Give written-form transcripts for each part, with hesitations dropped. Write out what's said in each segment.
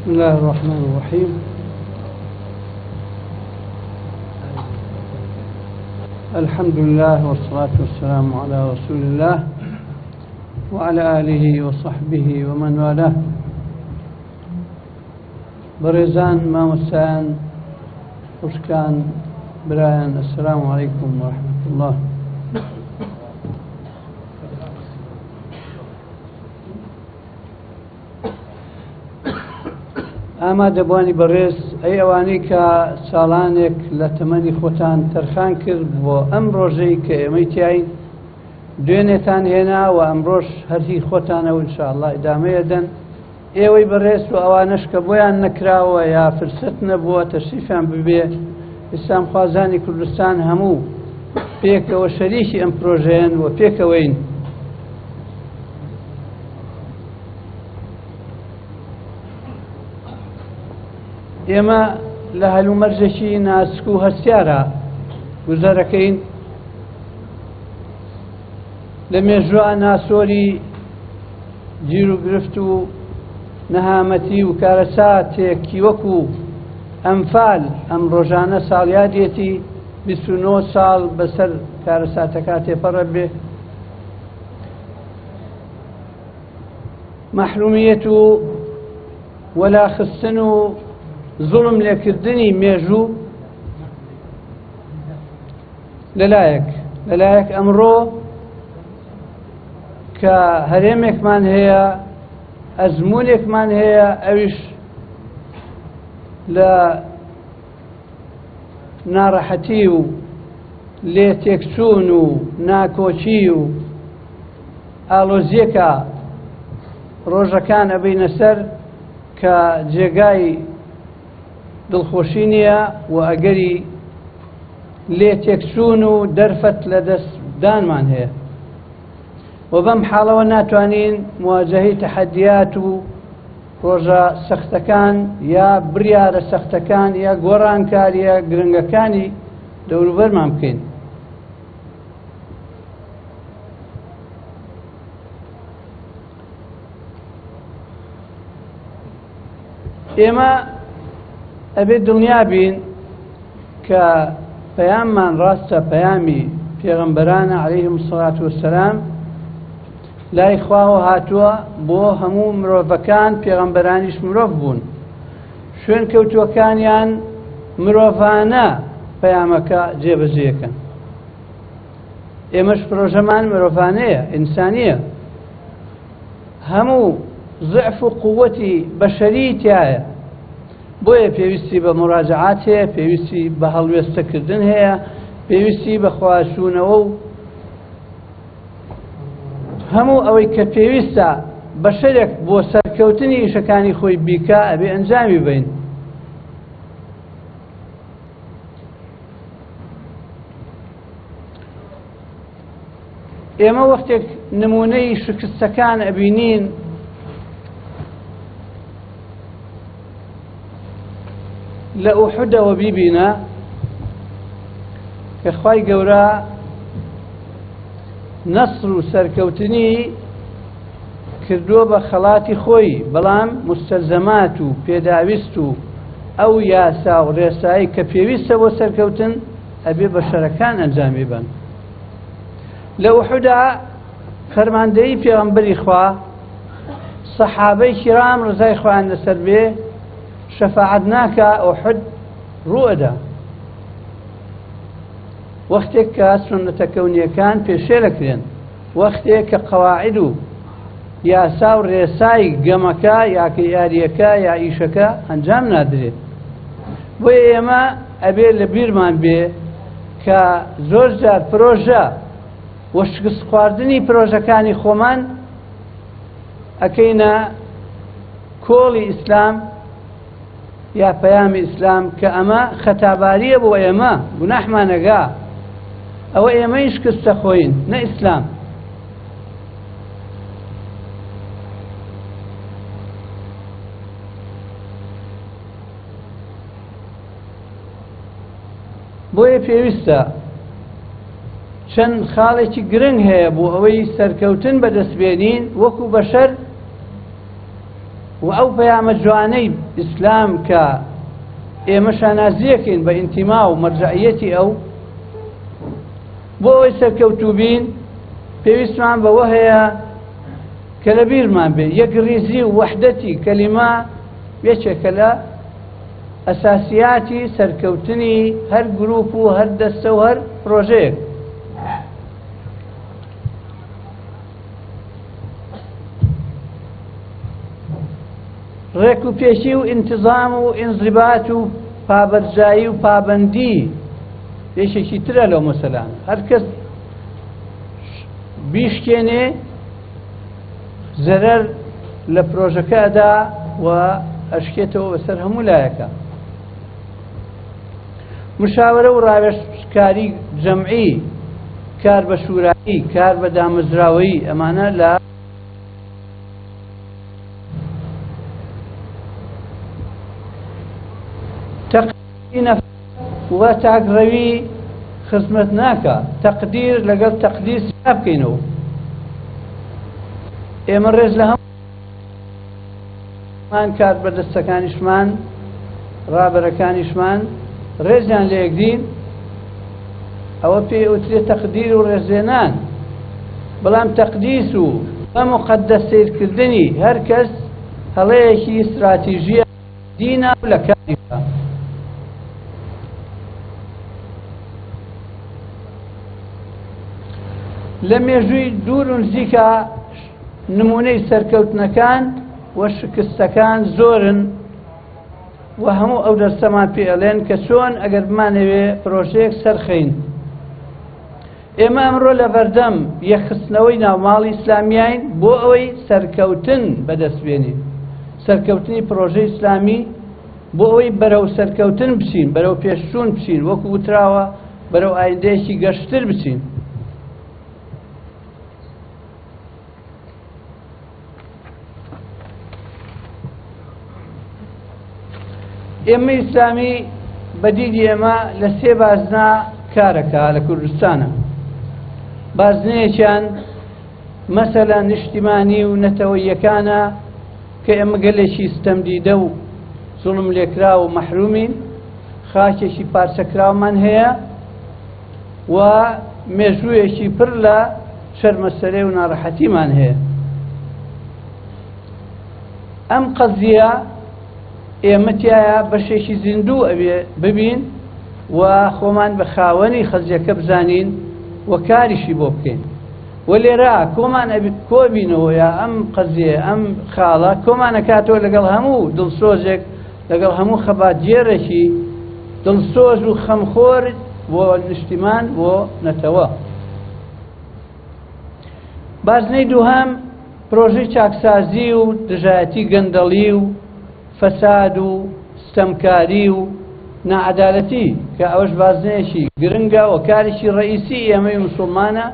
بسم الله الرحمن الرحيم. الحمد لله والصلاة والسلام على رسول الله وعلى آله وصحبه ومن والاه. برزان مامۆستایان خوشکان برایان السلام عليكم ورحمة الله. ئاما دەبوانی بەڕێز ئەی ئەوانەی کە ساڵانێک لە تەمەنی خۆتان تەرخان کرد بۆ ئەم ڕۆژەی کە ئێمەی تیاین دوێنێتان هێنا و ئەمڕۆژ هەرهی خۆتانەوە ئینشاءالله ئیدامەیە دەن. ئێوەی بەڕێز و ئەوانەش کە بۆیان نەکراوە یا فرسەت نەبووە تەشریفیان ببێ، ئیسلام خوازانی کوردستان هەموو پێکەوە شەریکی ئەم پرۆژەیەن و پێکەوەین. ئێمە لە هەلومەرجێکی ناسک و هەستیارە گوزەرەکەین لە مێژووە ناسۆری گیر و گرفت و نەهامەتی و کارەساتێکی وەکو ئەمفال ئەم ڕۆژانە ساڵیادێتی 29 ساڵ بەسەر کارەساتەکە تێپەڕە بێ، مەحرومیەت و وەلاخستن و زوڵم لێکردنی مێژوو لەلایەک ئەمڕۆ کە هەرێمێکمان هەیە، ئەزمونێکمان هەیە، ئەویش لە ناڕەحەتی و لێ تێکچوون و ناکۆچی و ئالۆزیەکە ڕۆژەکان ئەبینە سەر کە جێگای دڵخۆشی نییە و ئەگەری لێ تێکچوون و دەرفەت لە دەستدانمان هەیە و بەم حاڵەوە ناتوانین مواجهەی تەحەدیات و ڕۆژە سەختەکان یا بریارە سەختەکان یا گۆڕانکاریە گرنگەکانی دەوروبەرمان بکەین. ئێمە ئەبێت دڵنیا بین کە پەیاممان ڕاستە پەیامی پێغەمبەرانە عەلەیهیمو سەڵاتو وەسەلام لای خواوە هاتووە بۆ هەموو مرۆڤەکان، پێغەمبەرانیش مرۆڤ بوون، شوێن کەوتووەکانیان مرۆڤانە پەیامەکە جێبەجێکەن. ئێمەش پرۆژەمان مرۆڤانەیە، ئینسانیە، هەموو ضعف و قووەتی بەشەری تایە، بۆیە پێویستی بە مراجعات هەیە، پێویستی بە هەڵوێستەکردن هەیە، پێویستی بە خواچوونەوە و هەموو ئەوەی کە پێویستە بەشەرێک بۆ سەرکەوتنی ئیشەکانی خۆی بیکە ئەبێ ئەنجامی بین. ئێمە وەختێک نمونەی شکستەکان ئەبینین لە ئوحودەوە بیبینە کە خوای گەورە نەسر و سەرکەوتنی کردووە بە خەڵاتی خۆی، بەڵام مستەلزەمات و پێداویست و ئەو یاسا و ڕێسایی کە پێویستە بۆ سەرکەوتن ئەبێ بەشەرەکان ئەنجامی بن. لە ئوحودا فەرماندەیی پێغەمبەری خوا سەحابەی کیرام ڕزای خوایان لەسەر بێ شەفاعەت ناکە ئوحود ڕوئەدا، وەختێک کە سونەتە کەونیەکان پێشێلەکرێن، وەختێک کە قەواعید و یاسا و ڕێسای گەمەکە یاکە یاریەکە یا ئیشەکە ئەنجام نادرێت. بۆیە ئێمە ئەبێ لە بیرمان بێ کە زۆر جار پرۆژە و شکست خواردنی پرۆژەکانی خۆمان ئەکەینە کۆڵی ئیسلام یا پەیامی ئیسلام کە ئەمە خەتاباریە بۆ ئێمە، گوناحمانەگا، ئەوە ئێمەی شکستە خۆین نە ئیسلام. بۆیە پێویستە چەند خاڵێکی گرنگ هەیە بۆ ئەوەی سەرکەوتن بەدەستبێنین وەکو بەشەر و ئەو پەیامە جوانەی ئیسلام کە ئێمە شانازیەکەین بە ئینتیما و مەرجەعیەتی ئەو بۆ ئەوەی سەرکەوتوو بین پێویستمان بەوە هەیە کە لە بیرمان بێ یەک ڕیزی و وەحدەتی کەلیمە یەکێکە لە ئەساسیاتی سەرکەوتنی هەر گروپ و هەر دەستە و هەر پرۆژەیەک. ڕێک و پێشی و ئینتیزام و ئینضیبات و پابەرجایی و پابەندی پێشێکی ترە لەو مەسەلان. هەر کەس بیشکێنێ زەرەر لە پرۆژەکەدا و ئەشکێتەوە بەسەر هەموو لایەکە. مشاورە و ڕاوێژکاری جەمعی، کار بە شورایی، کار بە دامەزراوەیی، ئەمانە لە و تاکڕەوی خزمەت ناکە. تەقدیر لەگەڵ تەقدیر سیا بکەینەوە. ئێمە ڕێز لە هەمومان کار بەدەستەکانیشمان ڕابەرەکانیشمان ڕێزیان لە یەکدین، ئەوە پێی ئەوترێت تەقدیر و ڕێزێنان. بەڵام تەقدیس و بە مقەدەس سیرکردنی هەر کەس هەڵەیەکی استراتیژیە دینە و لە کاریدا. لە مێژووی دوور و نزیکە نمونەی سەرکەوتنەکان و شکستەکان زۆرن و هەموو ئەو دەرسەمان پێ ئەڵێن کە چۆن ئەگەر بمانەوێ پرۆژەیەک سەرخەین. ئێمە ئەمڕۆ لە بەردەم یەخستنەوەی ناوماڵی ئیسلامیین بۆ ئەوەی سەرکەوتن بەدەستبێنین، سەرکەوتنی پرۆژەی ئیسلامی، بۆ ئەوەی بەرەو سەرکەوتن بچین، بەرەو پێشچوون بچین، وەکو وتراوە بەرەو ئایندەیەکی گەشتر بچین. ئێمە ئیسلامی بەدیدی ئێمە لە سێ بازنە کارەکە لە کوردستانە. بازنەیەکیان مەسەلە نیشتیمانی و نەتەوەییەکانە کە ئێمە گەلێکی ستەمدیدە و زوڵم لێکرا و مەحرومین، خاکێکی پارچەکراومان هەیە و مێژوویەکی پڕ لە شەرمەسەرێ و ناڕەحەتیمان هەیە. ئەم قەزیە ئێمە تایە بەشێکی زیندوو ئەوێ ببین و خۆمان بە خاوەنی خەزیەکە بزانین و کاریشی بۆ بکەین. و لێرە کۆمان کۆبینەوە یا ئەم قەزیە ئەم خاڵە کۆمانە کاتەوە لەگەڵ هەموو دڵسۆزێک، لەگەڵ هەموو خەباتگێڕێکی دڵسۆز و خەمخۆر بۆ نیشتیمان بۆ نەتەوە. بازنەی دووهەم پرۆژەی چاکسازی و دژایەتی گەندەڵی و فەساد و ستەمکاری و نەعەدالەتی کە ئەوەش بازنەیەکی گرنگە و کارێکی ڕئیسی ئێمەی موسڵمانە،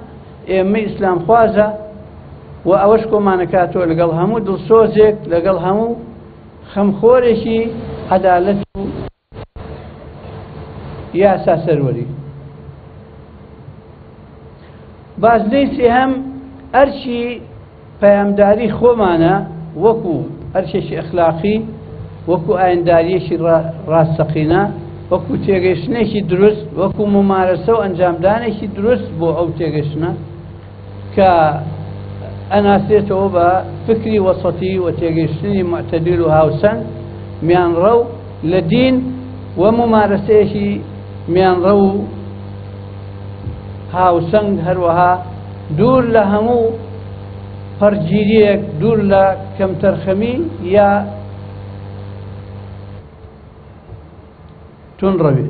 ئێمەی ئیسلامخوازە و ئەوەش کۆمانەکاتەوە لەگەڵ هەموو دڵسۆزێک، لەگەڵ هەموو خەمخۆرێکی عەدالەت و یاسا سەروەری. بازنەی سێهەم ئەرچی پەیامداری خۆمانە وەکو ئەرچێکی ئەخلاقی، وەکو ئاینداریەکی ڕاستەقینە، وەکو تێگەیشتنێکی دروست، وەکو ممارەسە و ئەنجامدانێکی دروست بۆ ئەو تێگەیشتنە کە ئەناسێتەوە بە فکری وەسەطی و تێگەیشتنی معتەدیل و هاوسەنگ میانڕە و لە دین و ممارەسەیەکی میانڕە و هاوسەنگ، هەروەها دوور لە هەموو پەرگیریەک، دوور لە کەمتەرخەمی یا تونڕەوی.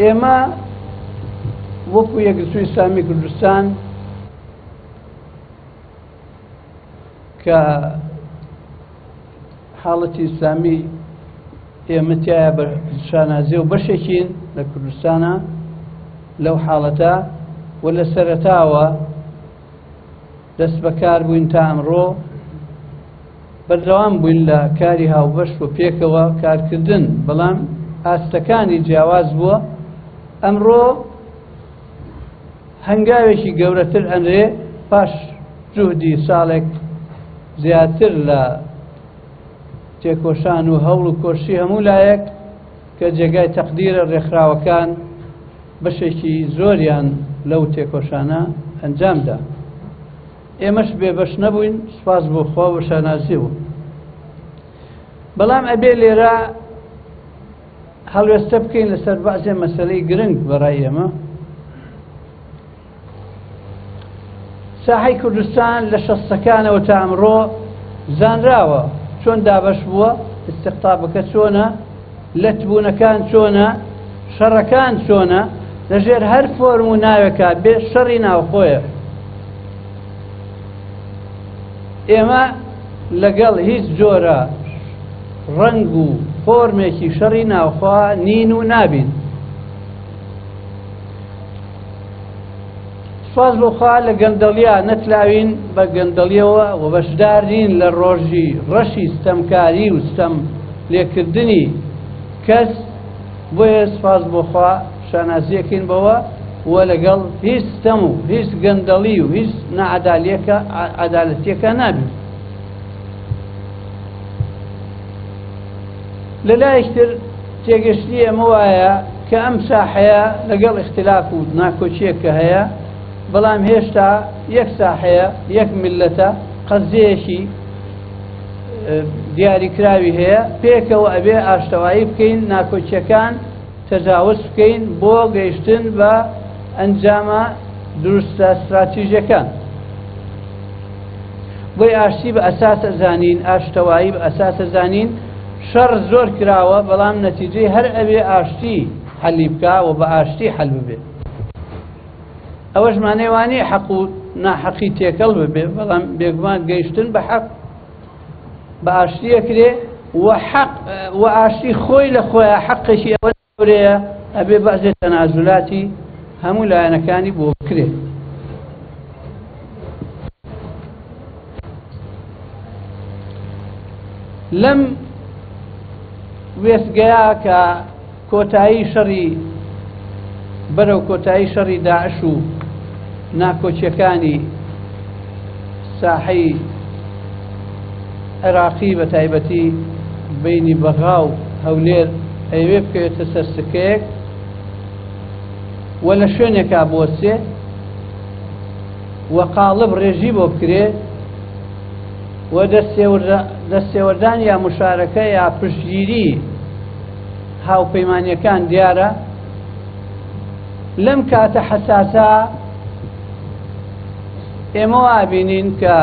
ئێمە وەکو یەکگرتووی ئیسلامی کوردستان کە حاڵەتی ئیسلامی ئێمە تایە بە شانازێ و بەشێکین لە کوردستانە لەو حاڵەتە و لە سەرەتاوە دەست بەکار بووین تا ئەمڕۆ بەردەوام بووین لە کاری هاوبەش و پێکەوە کارکردن، بەڵام ئاستەکانی جیاواز بووە. ئەمڕۆ هەنگاوێکی گەورەتر ئەنرێ پاش جوهدی ساڵێک زیاتر لە تێکۆشان و هەوڵ و کۆشی هەموو لایەک کە جێگای تەقدیرە ڕێکخراوەکان بەشێکی زۆریان لەو تێکۆشانە ئەنجامدا. ئێمەش بێبەش نەبووین، سوپاس بۆ خوا و شانازی بوو. بەڵام ئەبێ لێرە هەڵوێستە بکەین لەسەر بەعزێ مەسەلەی گرنگ بەڕای ئێمە. ساحەی کوردستان لە شەستەکانەوە تا ئەمڕۆ زانراوە چۆن دابەش بووە، استیقطابەکە چۆنە، لەتبوونەکان چۆنە، شەڕەکان چۆنە، لەژێر هەر فۆرم و ناوێکە بێ شەڕی ناوخۆیە. ئێمە لەگەڵ هیچ جۆرە ڕنگ و فۆرمێکی شەڕی ناوخوا نین و نابین. سواز بۆخوا لە گەندەڵیا نەتلاوین بە گەندەڵیەوە و بەشدار نین لە ڕۆژی ڕەشی ستەمکاری و ستەم لێکردنی کەس. بۆیە سواز بۆخوا شانازیەکەین بەوە و لەگەڵ هیچ ستەم و هیچ گەندەڵی و هیچ عەدالەتیەکە نابین. لەلایەکتر تێگەشتی ئەمە وایە کە ئەم ساحەیە لەگەڵ اختلاف و ناکۆچیەکە هەیە، بەڵام هێشتا یەک ساحەیە، یەک میلەتە، قەزەیەکی دیاریکراوی هەیە. پێکەوە ئەبێ ئاشتەوایی بکەین، ناکۆچیەکان تەجاوز بکەین بۆ گەیشتن بە ئەنجامە دروستە استراتیژیەکان. بۆی ئاشتی بە ئەساسە زانین، ئاشتەوایی بە ئەساسە زانین. شەڕ زۆر کراوە، بەڵام نەتیجەی هەر ئەبێ ئاشتی حەلی بکا و بە ئاشتی حەل ببێ. ئەوەش مانەوانی حەق و ناحەقی تێکەڵ ببێ، بەڵام بێگومان گەیشتن بە حەق بە ئاشتیەکرێ و ئاشتی خۆی لە خۆیە حەقێکی ئەوە گەورەیە، ئەبێ بەعزێ تەنازولاتی هەموو لایەنەکانی بۆ بکرێ. لەم وێستگەیە کە کۆتایی شەڕی بەرەو کۆتایی شەڕی داعش و ناکۆچیەکانی ساحەی عێراقی بە تایبەتی بینی بەغا و هەولێر ئەوێ بکەوێتە سەرسکەیەک و لە شوێنێکا بۆسێ و قاڵب ڕێژی بۆ بکرێ و دەستێوەردان یا مشارەکە یا پشتگیری هاوپەیمانیەکان دیارە. لەم کاتە حەساسە ئێمە وابینین کە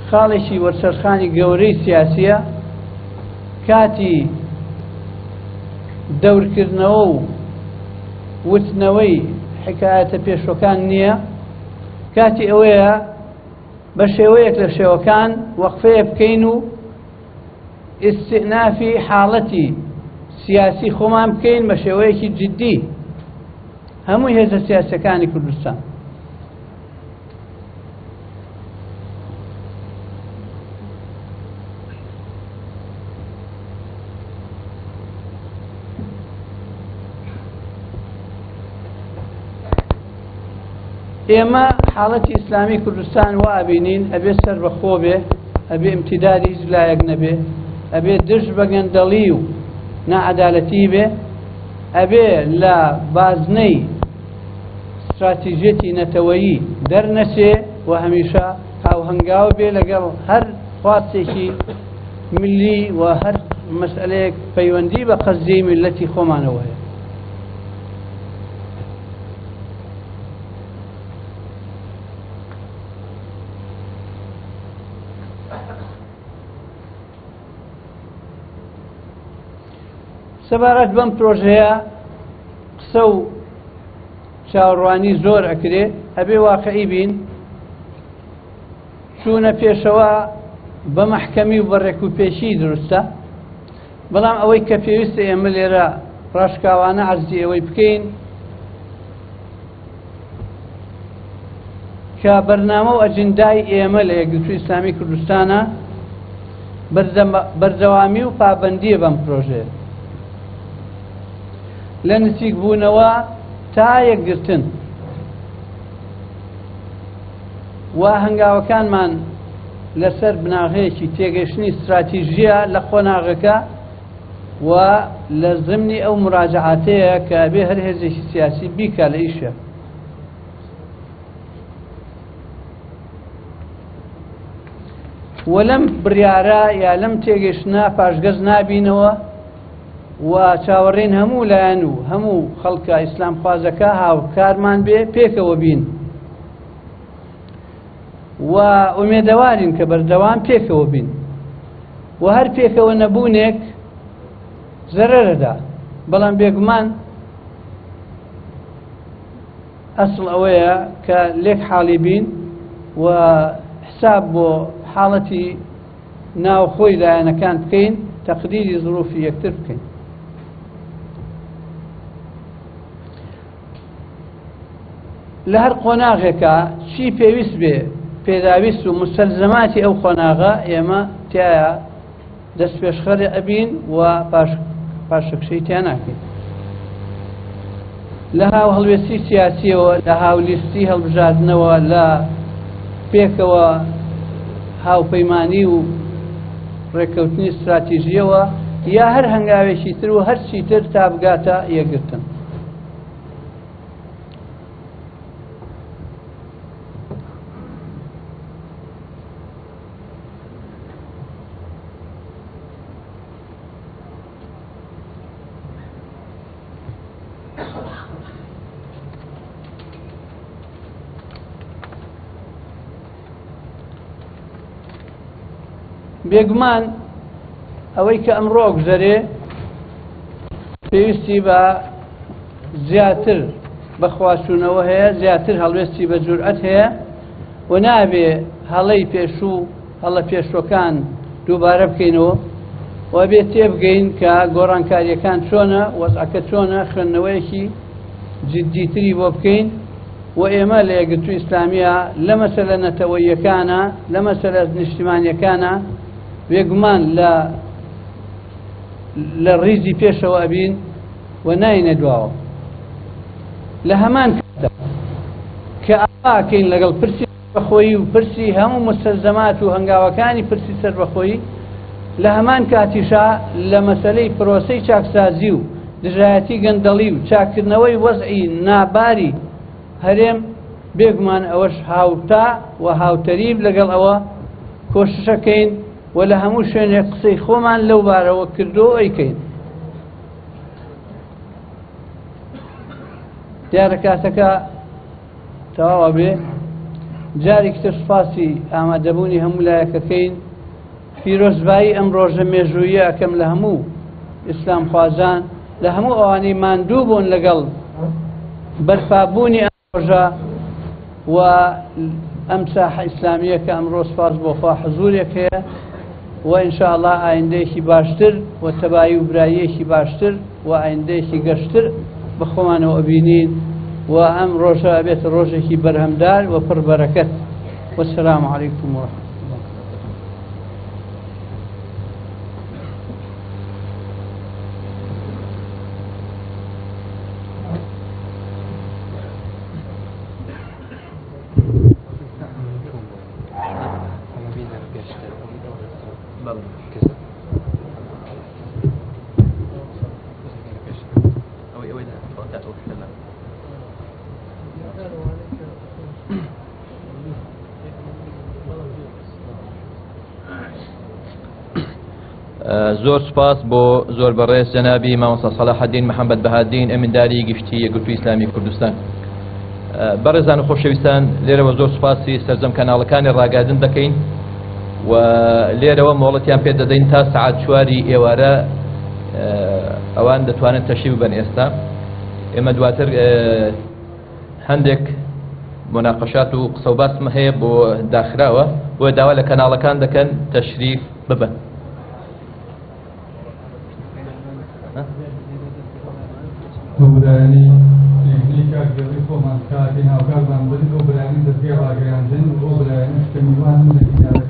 خاڵێکی وەرسەرخانی گەورەی سیاسیە، کاتی دەورکردنەوە و وتنەوەی حکایەتە پێشوەکان نییە، کاتی ئەوەیە بە شێوەیەک لە شێوەکان وەقفەیە بکەین و ئیستئنافی حاڵەتی سیاسی خۆمان بکەین بە شێوەیەکی جددی هەمووی هێزە سیاسەکانی کوردستان. ئێمە حاڵەتی ئیسلامی کوردستان وا ئەبینین ئەبێ سەر بەخۆ بێ، ئەبێ ئیمتیدادی هیچ لایەک نەبێ، ئەبێ دژ بە گەندەڵی و نائەدالەتی بێ، ئەبێ لە بازنەی استراتیژیەتی نەتەوەیی دەرنەچێ و هەمیشە هاوهەنگاو بێ لەگەڵ هەر خواستێکی ملی و هەر مەسئلەیەک پەیوەندی بە قەزیەی میلەتی خۆمانەوە هەیە. سەبارەت بەم پرۆژەیە قسە و چاوەڕوانی زۆر ئەکرێ، ئەبێ واقعی بین. چوونە پێشەوە بە مەحکەمی و بە ڕێکوپێشی دروستە، بەڵام ئەوەی کە پێویستە ئێمە لێرە ڕاشکاوانە عەرزی ئەوەی بکەین کە بەرنامە و ئەجندای ئێمە لە یەکگرتووی ئیسلامی کوردستانە بەردەوامی و پابەندیە بەم پرۆژێ لە نزیک بوونەوە تا یەکگرتن و هەنگاوەکانمان لەسەر بناغەیەکی تێگەشتنی استراتیژیە لە قۆناغەکە و لە ضمنی ئەو مراجعاتەیە کە ئەبێ هەر هێزێکی سیاسی بیکە لە ئیشە. و لەم بڕیارە یا لەم تێگەشتنە پاشگەز نابینەوە و چاوەڕێن هەموو لایەن و هەموو خەڵکە ئیسلام خوازەکە هاوکارمان بێ پێکەوە بین و ئومێدەوارین کە بەردەوام پێکەوە بین و هەر پێکەوە نەبوونێک زەرەرەدا، بەڵام بێگومان ئەسڵ ئەوەیە کە لێک حاڵی بین و حساب بۆ حاڵەتی ناوخۆی لایەنەکان بکەین، تەقدیری ظروفی یەکتر بکەین. لە هەر قۆناغێکە چی پێویست بێ پێداویست و مستەلزەماتی ئەو قۆناغە ئێمە تایە دەست پێشخەرێ ئەبین و پاشەکشەی تیا ناکەین. لە هاو هەڵوێستی سیاسیەوە، لە هاولیستی هەڵبژاردنەوە، لە پێکەوە هاوپەیمانی و ڕێکەوتنی استراتیژیەوە یا هەر هەنگاوێکی تر و هەرچی تر تا بگاتە یەکگرتن. بێگومان ئەوەی کە ئەمڕۆ گوزەرێ پێویستی بە زیاتر بەخواسوونەوە هەیە، زیاتر هەڵوێستی بە جورئەت هەیە و نابێ هەڵەی پێشوو هەڵە پێشوەکان دووبارە بکەینەوە و بێ تێبگەین کە گۆڕانکاریەکان چۆنە، وەزعەکە چۆنە، خوێندنەوەیەکی جددیتری بۆ بکەین و ئێمە لە یەکگرتووی ئیسلامیە لە مەسەلە نەتەوەییەکانە، لە مەسەلە نیشتیمانیەکانە بێگومان لە ڕیزی پێشەوە ئەبین و ناینە دواوە. لە هەمان کاتدا کە ئاکەین لەگەڵ پرسی بەخۆیی و پرسی هەموو مستەلزەمات و هەنگاوەکانی پرسی سەربەخۆیی، لە هەمان کاتیشا لە مەسەلەی پرۆسەی چاکسازی و دژایەتی گەندەڵی و چاکردنەوەی وەزعی ناباری هەرێم بێگومان ئەوەش هاوتا و هاوتەریب لەگەڵ ئەوە کۆششەکەین و لە هەموو شوێنێک قسەی خۆمان لەو بارەوە کردو ئەیکەین. دیارە کاتەکە تەواوە بێ، جارێکی تر سوپاسی ئامادەبوونی هەموو لایەکەکەین. پیرۆزبایی ئەم ڕۆژە مێژوویە ئەکەم لە هەموو ئیسلام خوازان، لە هەموو ئەوانەی ماندوو بوون لەگەڵ بەرپابوونی ئەم ڕۆژە و ئەم ساحە ئیسلامیە کە ئەمڕۆ سپاس بۆخوا حزورێک هەیە و ئینشاءالله ئایندەیەکی باشتر و تەبایی و براییەکی باشتر و ئایندەیەکی گەشتر بە خۆمانەوە ئەبینین و ئەم ڕۆژە ئەبێتە ڕۆژێکی بەرهەمدار و پڕبەرەکەت. وەسەلامو عەلەیکوم وەڕەحمەتوڵڵاه. زۆر سپاس بۆ زۆر بەڕێز جەنابی مامۆستا سەلاح الدین محەممەد بەهادین ئەمینداری گشتی یەکگرتووی ئیسلامی کوردستان. بەڕێزان و خۆشەویستان، لێرەوە زۆر سپاسی سەرجەم کەناڵەکانی ڕاگادن دەکەین و لێرەوە مۆڵەتیان پێ دەدەین تا سەعات 4 ئێوارە ئەوان دەتوانن تەشریف بن. ئێستا ئێمە دواتر هەندێک مناقەشات و قسە و باسم هەیە بۆ داخراوە بۆ داوا لە کەناڵەکان دەکەن تەشریف ببن. دوبرانی تکنیکا گەڕی خۆمان کاتی هاوکارمان بن دوبرانی دەستگای ڕاگەیان بن وهو لا يمكن وان من